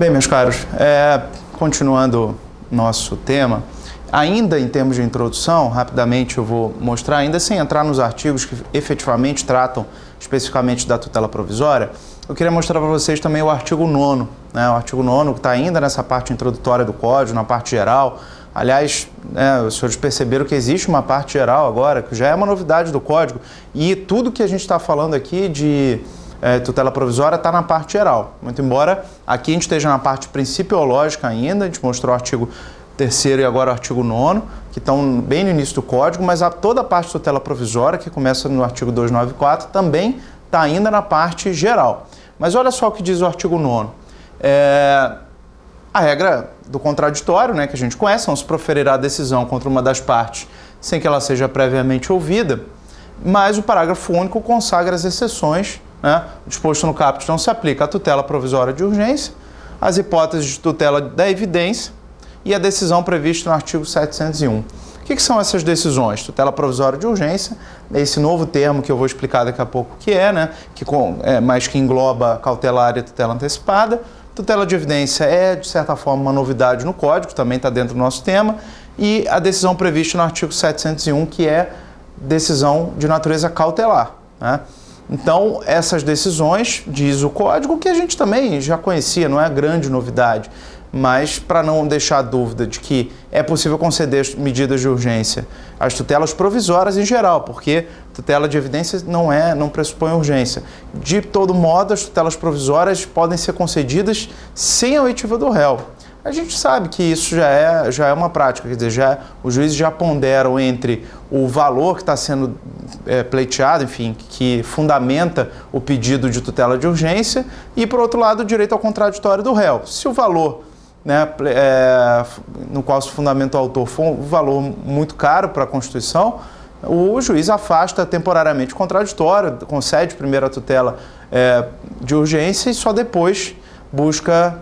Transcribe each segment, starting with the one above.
Bem, meus caros, continuando nosso tema, ainda em termos de introdução, rapidamente eu vou mostrar, ainda sem entrar nos artigos que efetivamente tratam especificamente da tutela provisória, eu queria mostrar para vocês também o artigo 9º, né? O artigo 9º que está ainda nessa parte introdutória do Código, na parte geral. Aliás, os senhores perceberam que existe uma parte geral agora, que já é uma novidade do Código, e tudo que a gente está falando aqui de tutela provisória está na parte geral. Muito embora aqui a gente esteja na parte principiológica ainda, a gente mostrou o artigo 3º e agora o artigo 9º, que estão bem no início do Código, mas toda a parte de tutela provisória, que começa no artigo 294, também está ainda na parte geral. Mas olha só o que diz o artigo 9º. A regra do contraditório, né, que a gente conhece, não se proferirá a decisão contra uma das partes sem que ela seja previamente ouvida, mas o parágrafo único consagra as exceções, né? O disposto no caput não se aplica à tutela provisória de urgência, às hipóteses de tutela da evidência e a decisão prevista no artigo 701. O que são essas decisões? Tutela provisória de urgência, esse novo termo que eu vou explicar daqui a pouco o que é, né? Mas que engloba cautelar e tutela antecipada. Tutela de evidência é, de certa forma, uma novidade no Código, também está dentro do nosso tema, e a decisão prevista no artigo 701, que é decisão de natureza cautelar, né? Então, essas decisões, diz o Código, que a gente também já conhecia, não é grande novidade, mas para não deixar dúvida de que é possível conceder medidas de urgência às tutelas provisórias em geral, porque tutela de evidência não pressupõe urgência. De todo modo, as tutelas provisórias podem ser concedidas sem a oitiva do réu. A gente sabe que isso já é uma prática, quer dizer, os juízes já ponderam entre o valor que está sendo pleiteado, enfim, que fundamenta o pedido de tutela de urgência, e, por outro lado, o direito ao contraditório do réu. Se o valor, né, no qual se fundamenta o autor for um valor muito caro para a Constituição, o juiz afasta temporariamente o contraditório, concede primeiro a tutela de urgência e só depois busca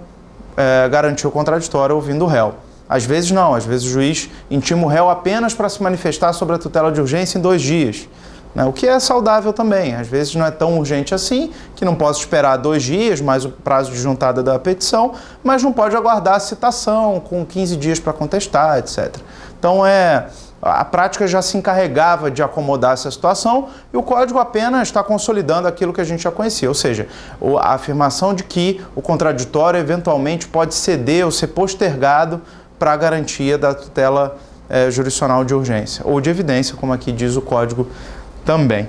garantir o contraditório ouvindo o réu. Às vezes não, às vezes o juiz intima o réu apenas para se manifestar sobre a tutela de urgência em 2 dias, né? O que é saudável também. Às vezes não é tão urgente assim, que não posso esperar 2 dias, mais o prazo de juntada da petição, mas não pode aguardar a citação com 15 dias para contestar, etc. Então a prática já se encarregava de acomodar essa situação e o Código apenas está consolidando aquilo que a gente já conhecia, ou seja, a afirmação de que o contraditório eventualmente pode ceder ou ser postergado para a garantia da tutela jurisdicional de urgência ou de evidência, como aqui diz o Código também.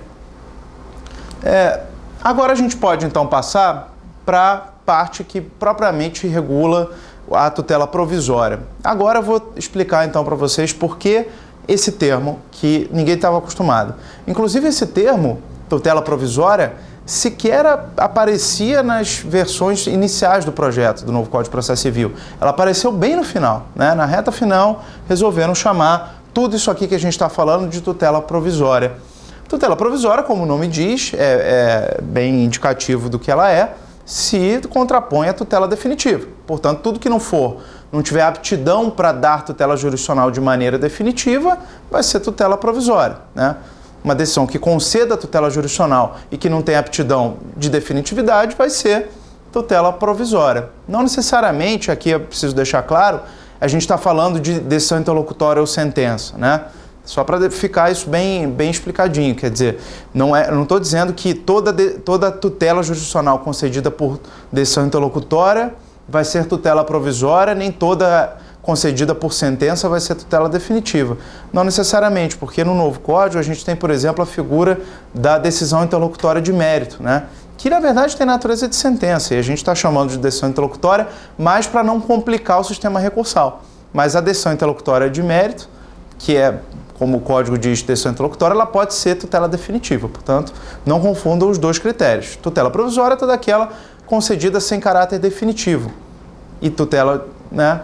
Agora a gente pode então passar para a parte que propriamente regula a tutela provisória. Agora eu vou explicar então para vocês por que esse termo que ninguém estava acostumado. Inclusive esse termo, tutela provisória, sequer aparecia nas versões iniciais do projeto do novo Código de Processo Civil. Ela apareceu bem no final, né? Na reta final resolveram chamar tudo isso aqui que a gente está falando de tutela provisória. Tutela provisória, como o nome diz, é bem indicativo do que ela se contrapõe à tutela definitiva. Portanto, tudo que não tiver aptidão para dar tutela jurisdicional de maneira definitiva, vai ser tutela provisória, né? Uma decisão que conceda a tutela jurisdicional e que não tem aptidão de definitividade vai ser tutela provisória. Não necessariamente, aqui eu preciso deixar claro, a gente está falando de decisão interlocutória ou sentença, né? Só para ficar isso bem explicadinho, quer dizer, não estou dizendo que toda tutela jurisdicional concedida por decisão interlocutória vai ser tutela provisória, nem toda concedida por sentença vai ser tutela definitiva. Não necessariamente, porque no novo Código a gente tem, por exemplo, a figura da decisão interlocutória de mérito, né? Que na verdade tem natureza de sentença, e a gente está chamando de decisão interlocutória mais para não complicar o sistema recursal. Mas a decisão interlocutória de mérito, que é, como o Código diz, decisão interlocutória, ela pode ser tutela definitiva. Portanto, não confundam os dois critérios. Tutela provisória é toda aquela concedida sem caráter definitivo. E tutela, né,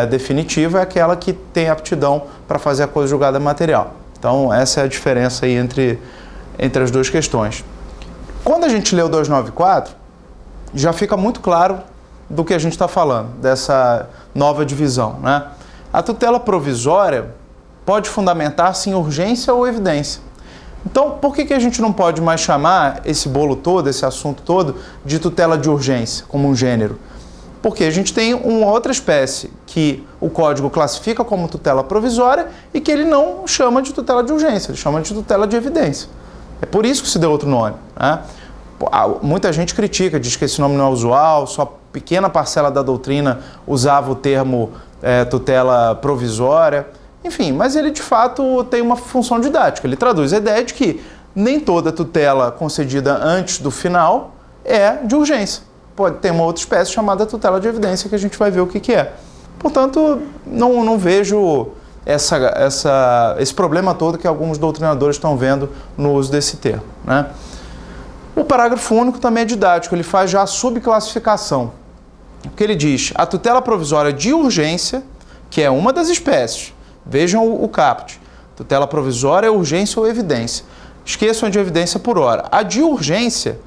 definitiva é aquela que tem aptidão para fazer a coisa julgada material. Então, essa é a diferença aí entre as duas questões. Quando a gente lê o 294, já fica muito claro do que a gente está falando, dessa nova divisão, né? A tutela provisória pode fundamentar-se em urgência ou evidência. Então, por que a gente não pode mais chamar esse bolo todo, esse assunto todo, de tutela de urgência, como um gênero? Porque a gente tem uma outra espécie que o código classifica como tutela provisória e que ele não chama de tutela de urgência, ele chama de tutela de evidência. É por isso que se deu outro nome, né? Muita gente critica, diz que esse nome não é usual, só pequena parcela da doutrina usava o termo tutela provisória, enfim, mas ele de fato tem uma função didática. Ele traduz a ideia de que nem toda tutela concedida antes do final é de urgência. Pode ter uma outra espécie chamada tutela de evidência que a gente vai ver o que é. Portanto, não vejo esse problema todo que alguns doutrinadores estão vendo no uso desse termo, né? O parágrafo único também é didático, ele faz já a subclassificação. O que ele diz? A tutela provisória de urgência, que é uma das espécies, vejam o caput, tutela provisória, urgência ou evidência. Esqueçam de evidência por hora. A de urgência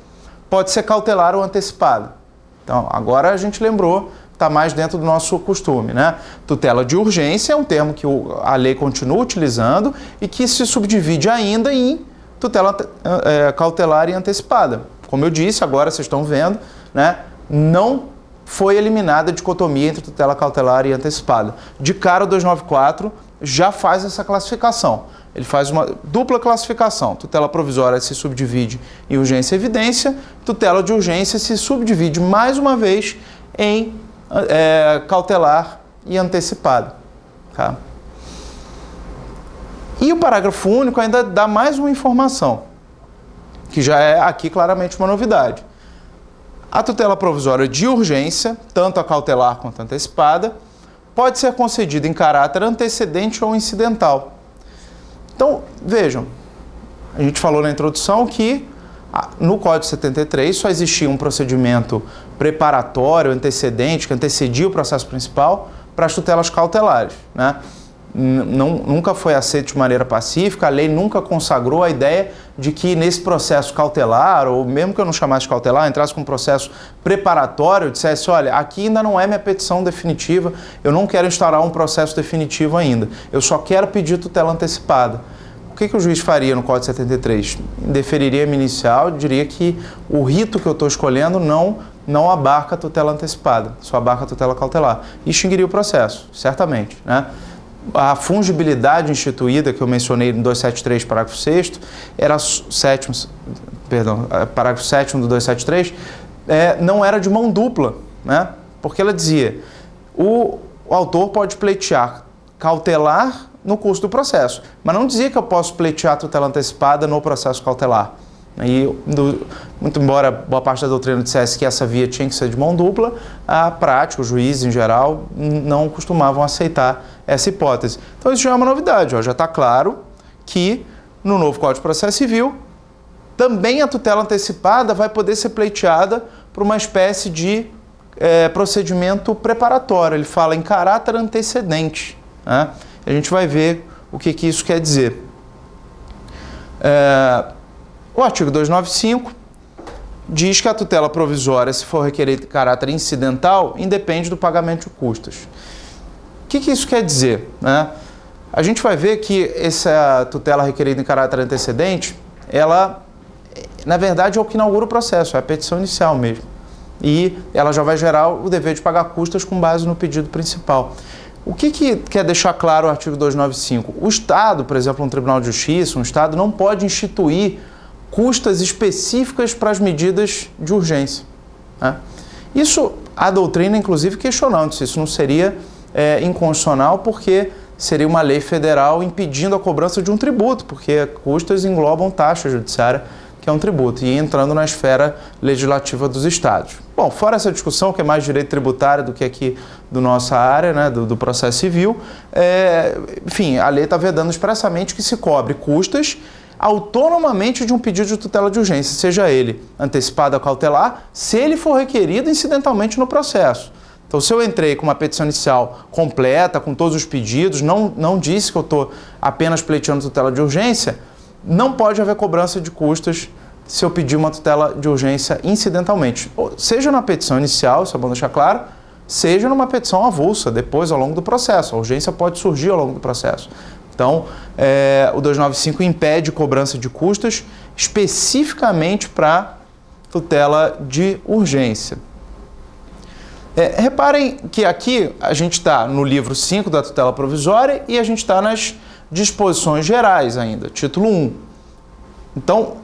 pode ser cautelar ou antecipada. Então, agora a gente lembrou, está mais dentro do nosso costume, né? Tutela de urgência é um termo que a lei continua utilizando e que se subdivide ainda em tutela cautelar e antecipada. Como eu disse, agora vocês estão vendo, né? Não foi eliminada a dicotomia entre tutela cautelar e antecipada. De cara, o 294 já faz essa classificação. Ele faz uma dupla classificação. Tutela provisória se subdivide em urgência e evidência, tutela de urgência se subdivide mais uma vez em cautelar e antecipada. Tá? E o parágrafo único ainda dá mais uma informação, que já é aqui claramente uma novidade. A tutela provisória de urgência, tanto a cautelar quanto a antecipada, pode ser concedida em caráter antecedente ou incidental. Então, vejam, a gente falou na introdução que no Código 73 só existia um procedimento preparatório, antecedente, que antecedia o processo principal para as tutelas cautelares, né? Nunca foi aceito de maneira pacífica, a lei nunca consagrou a ideia de que nesse processo cautelar, ou mesmo que eu não chamasse de cautelar, entrasse com um processo preparatório, dissesse, olha, aqui ainda não é minha petição definitiva, eu não quero instaurar um processo definitivo ainda, eu só quero pedir tutela antecipada. O que o juiz faria no Código 73? Deferiria a minha inicial, diria que o rito que eu estou escolhendo não abarca a tutela antecipada, só abarca a tutela cautelar. E extinguiria o processo, certamente, né? A fungibilidade instituída, que eu mencionei no 273, parágrafo 6º, parágrafo 7º do 273, não era de mão dupla, né? Porque ela dizia, o autor pode pleitear cautelar no curso do processo, mas não dizia que eu posso pleitear a tutela antecipada no processo cautelar. E, muito embora boa parte da doutrina dissesse que essa via tinha que ser de mão dupla, a prática, os juízes em geral, não costumavam aceitar essa hipótese. Então isso já é uma novidade, ó, já está claro que no novo Código de Processo Civil também a tutela antecipada vai poder ser pleiteada por uma espécie de procedimento preparatório. Ele fala em caráter antecedente, né? A gente vai ver o que isso quer dizer. O artigo 295 diz que a tutela provisória, se for requerer de caráter incidental, independe do pagamento de custas. O que isso quer dizer, né? A gente vai ver que essa tutela requerida em caráter antecedente, ela, na verdade, é o que inaugura o processo, é a petição inicial mesmo. E ela já vai gerar o dever de pagar custas com base no pedido principal. O que quer deixar claro o artigo 295? O Estado, por exemplo, um Tribunal de Justiça, um Estado não pode instituir custas específicas para as medidas de urgência, né? Isso, a doutrina, inclusive, questionando se isso não seria inconstitucional, porque seria uma lei federal impedindo a cobrança de um tributo, porque custas englobam taxa judiciária, que é um tributo, e entrando na esfera legislativa dos estados. Bom, fora essa discussão, que é mais direito tributário do que aqui da nossa área, né, do processo civil, enfim, a lei está vedando expressamente que se cobre custas autonomamente de um pedido de tutela de urgência, seja ele antecipado ou cautelar, se ele for requerido incidentalmente no processo. Então, se eu entrei com uma petição inicial completa, com todos os pedidos, não disse que eu estou apenas pleiteando tutela de urgência, não pode haver cobrança de custas se eu pedir uma tutela de urgência incidentalmente. Seja na petição inicial, isso é bom deixar claro, seja numa petição avulsa, depois ao longo do processo. A urgência pode surgir ao longo do processo. Então, o 295 impede cobrança de custas especificamente para tutela de urgência. Reparem que aqui a gente está no livro 5 da tutela provisória e a gente está nas disposições gerais ainda, título 1. Então,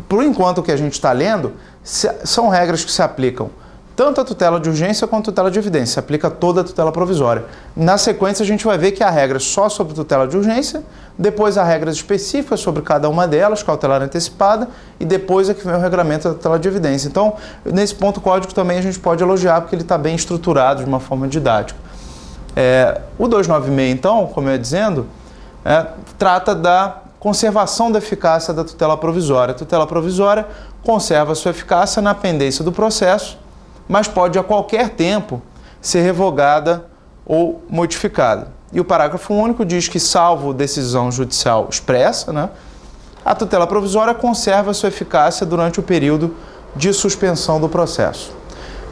por enquanto o que a gente está lendo são regras que se aplicam tanto a tutela de urgência quanto a tutela de evidência, se aplica toda a tutela provisória. Na sequência a gente vai ver que há regras só sobre tutela de urgência, depois há regras específicas sobre cada uma delas, cautelar antecipada, e depois é que vem o regulamento da tutela de evidência. Então, nesse ponto o código também a gente pode elogiar, porque ele está bem estruturado de uma forma didática. O 296, então, como eu ia dizendo, trata da conservação da eficácia da tutela provisória. A tutela provisória conserva sua eficácia na pendência do processo, mas pode a qualquer tempo ser revogada ou modificada. E o parágrafo único diz que, salvo decisão judicial expressa, a tutela provisória conserva sua eficácia durante o período de suspensão do processo.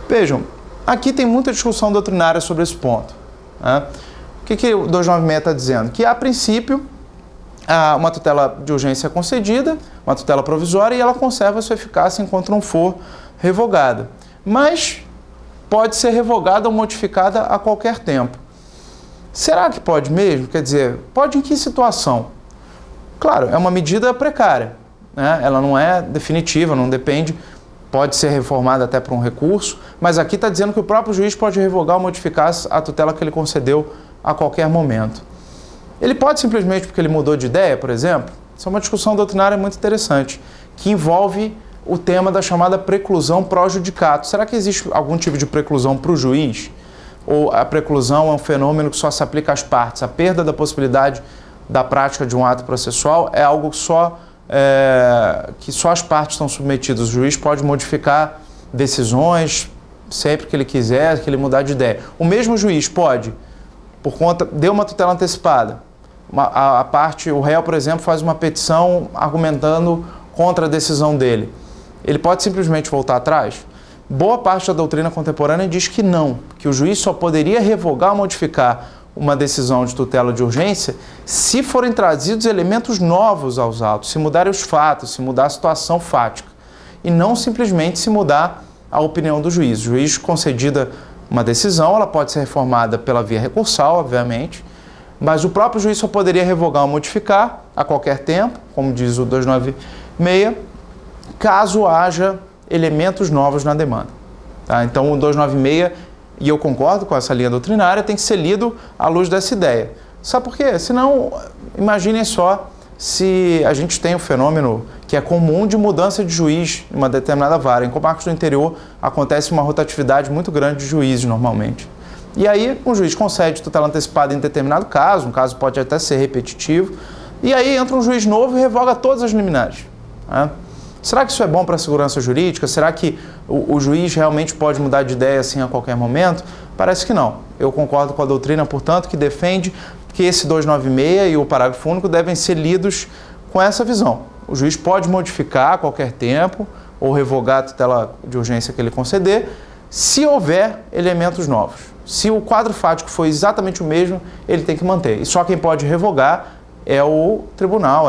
Vejam, aqui tem muita discussão doutrinária sobre esse ponto. O que o 296 está dizendo? Que, a princípio, uma tutela de urgência é concedida, uma tutela provisória, e ela conserva sua eficácia enquanto não for revogada. Mas pode ser revogada ou modificada a qualquer tempo. Será que pode mesmo? Quer dizer, pode em que situação? Claro, é uma medida precária, ela não é definitiva, não depende, pode ser reformada até por um recurso, mas aqui está dizendo que o próprio juiz pode revogar ou modificar a tutela que ele concedeu a qualquer momento. Ele pode simplesmente porque ele mudou de ideia, por exemplo? Isso é uma discussão doutrinária muito interessante, que envolve o tema da chamada preclusão pro judicato. Será que existe algum tipo de preclusão para o juiz? Ou a preclusão é um fenômeno que só se aplica às partes? A perda da possibilidade da prática de um ato processual é algo que só as partes estão submetidas. O juiz pode modificar decisões sempre que ele quiser, que ele mudar de ideia. O mesmo juiz pode, por conta, deu uma tutela antecipada. O réu, por exemplo, faz uma petição argumentando contra a decisão dele. Ele pode simplesmente voltar atrás? Boa parte da doutrina contemporânea diz que não, que o juiz só poderia revogar ou modificar uma decisão de tutela de urgência se forem trazidos elementos novos aos autos, se mudarem os fatos, se mudar a situação fática, e não simplesmente se mudar a opinião do juiz. O juiz, concedida uma decisão, ela pode ser reformada pela via recursal, obviamente, mas o próprio juiz só poderia revogar ou modificar a qualquer tempo, como diz o 296, caso haja elementos novos na demanda. Então, o 296, e eu concordo com essa linha doutrinária, tem que ser lido à luz dessa ideia. Sabe por quê? Senão, imaginem só se a gente tem um fenômeno que é comum de mudança de juiz em uma determinada vara. Em comarcas do interior acontece uma rotatividade muito grande de juízes normalmente. E aí um juiz concede tutela antecipada em determinado caso, um caso pode até ser repetitivo, e aí entra um juiz novo e revoga todas as liminares. Será que isso é bom para a segurança jurídica? Será que o juiz realmente pode mudar de ideia assim a qualquer momento? Parece que não. Eu concordo com a doutrina, portanto, que defende que esse 296 e o parágrafo único devem ser lidos com essa visão. O juiz pode modificar a qualquer tempo ou revogar a tutela de urgência que ele conceder, se houver elementos novos. Se o quadro fático for exatamente o mesmo, ele tem que manter. E só quem pode revogar é o tribunal,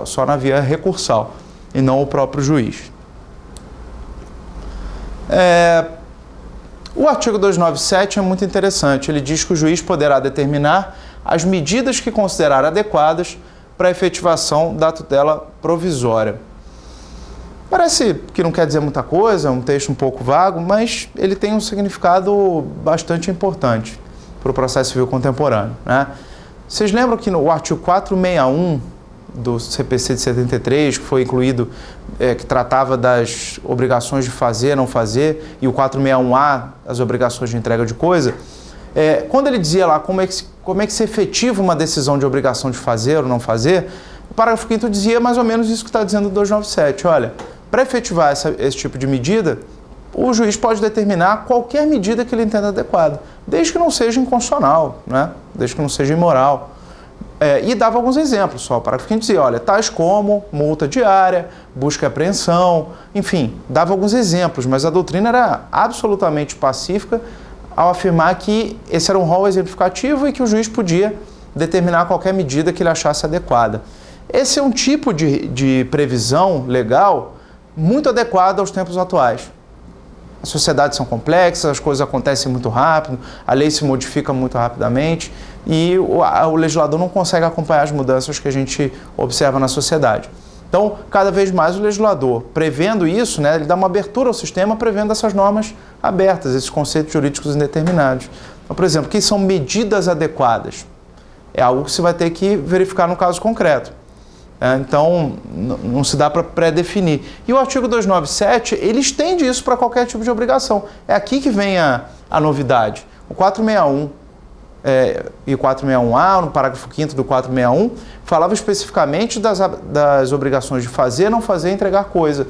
só na via recursal, e não o próprio juiz. O artigo 297 é muito interessante. Ele diz que o juiz poderá determinar as medidas que considerar adequadas para a efetivação da tutela provisória. Parece que não quer dizer muita coisa, é um texto um pouco vago, mas ele tem um significado bastante importante para o processo civil contemporâneo, Vocês lembram que no artigo 461 do CPC de 73, que foi incluído, que tratava das obrigações de fazer, não fazer, e o 461A, as obrigações de entrega de coisa, quando ele dizia lá como é que se efetiva uma decisão de obrigação de fazer ou não fazer, o parágrafo 5º dizia mais ou menos isso que está dizendo o 297. Olha, para efetivar esse tipo de medida, o juiz pode determinar qualquer medida que ele entenda adequada, desde que não seja inconstitucional, desde que não seja imoral. E dava alguns exemplos só, para quem dizia, olha, tais como multa diária, busca e apreensão, enfim, dava alguns exemplos, mas a doutrina era absolutamente pacífica ao afirmar que esse era um rol exemplificativo e que o juiz podia determinar qualquer medida que ele achasse adequada. Esse é um tipo de previsão legal muito adequado aos tempos atuais. As sociedades são complexas, as coisas acontecem muito rápido, a lei se modifica muito rapidamente e o legislador não consegue acompanhar as mudanças que a gente observa na sociedade. Então, cada vez mais o legislador, prevendo isso, né, ele dá uma abertura ao sistema, prevendo essas normas abertas, esses conceitos jurídicos indeterminados. Então, por exemplo, o que são medidas adequadas? É algo que você vai ter que verificar no caso concreto. Então, não se dá para pré-definir. E o artigo 297, ele estende isso para qualquer tipo de obrigação. É aqui que vem a novidade. O 461 e o 461A, no parágrafo 5º do 461, falava especificamente das obrigações de fazer, não fazer e entregar coisa.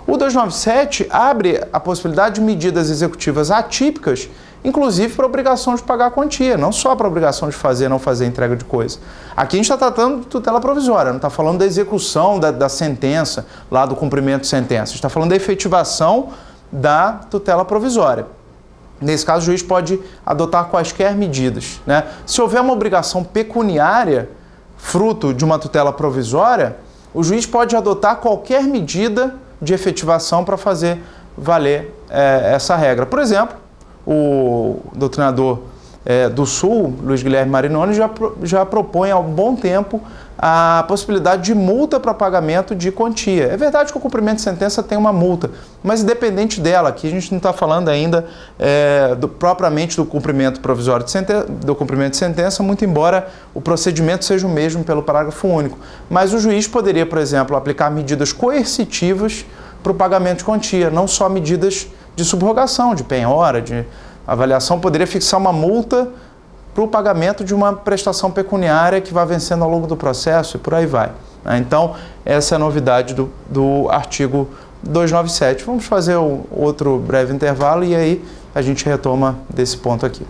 O 297 abre a possibilidade de medidas executivas atípicas, inclusive para a obrigação de pagar a quantia, não só para a obrigação de fazer, não fazer entrega de coisa. Aqui a gente está tratando de tutela provisória, não está falando da execução da sentença, lá do cumprimento de sentença, a gente está falando da efetivação da tutela provisória. Nesse caso, o juiz pode adotar quaisquer medidas, né? Se houver uma obrigação pecuniária, fruto de uma tutela provisória, o juiz pode adotar qualquer medida de efetivação para fazer valer essa regra. Por exemplo, o doutrinador do Sul, Luiz Guilherme Marinoni, já propõe há um bom tempo a possibilidade de multa para pagamento de quantia. É verdade que o cumprimento de sentença tem uma multa, mas independente dela, aqui a gente não está falando ainda propriamente do cumprimento provisório do cumprimento de sentença, muito embora o procedimento seja o mesmo pelo parágrafo único. Mas o juiz poderia, por exemplo, aplicar medidas coercitivas para o pagamento de quantia, não só medidas de subrogação, de penhora, de avaliação, poderia fixar uma multa para o pagamento de uma prestação pecuniária que vai vencendo ao longo do processo e por aí vai. Então, essa é a novidade do artigo 297. Vamos fazer outro breve intervalo e aí a gente retoma desse ponto aqui.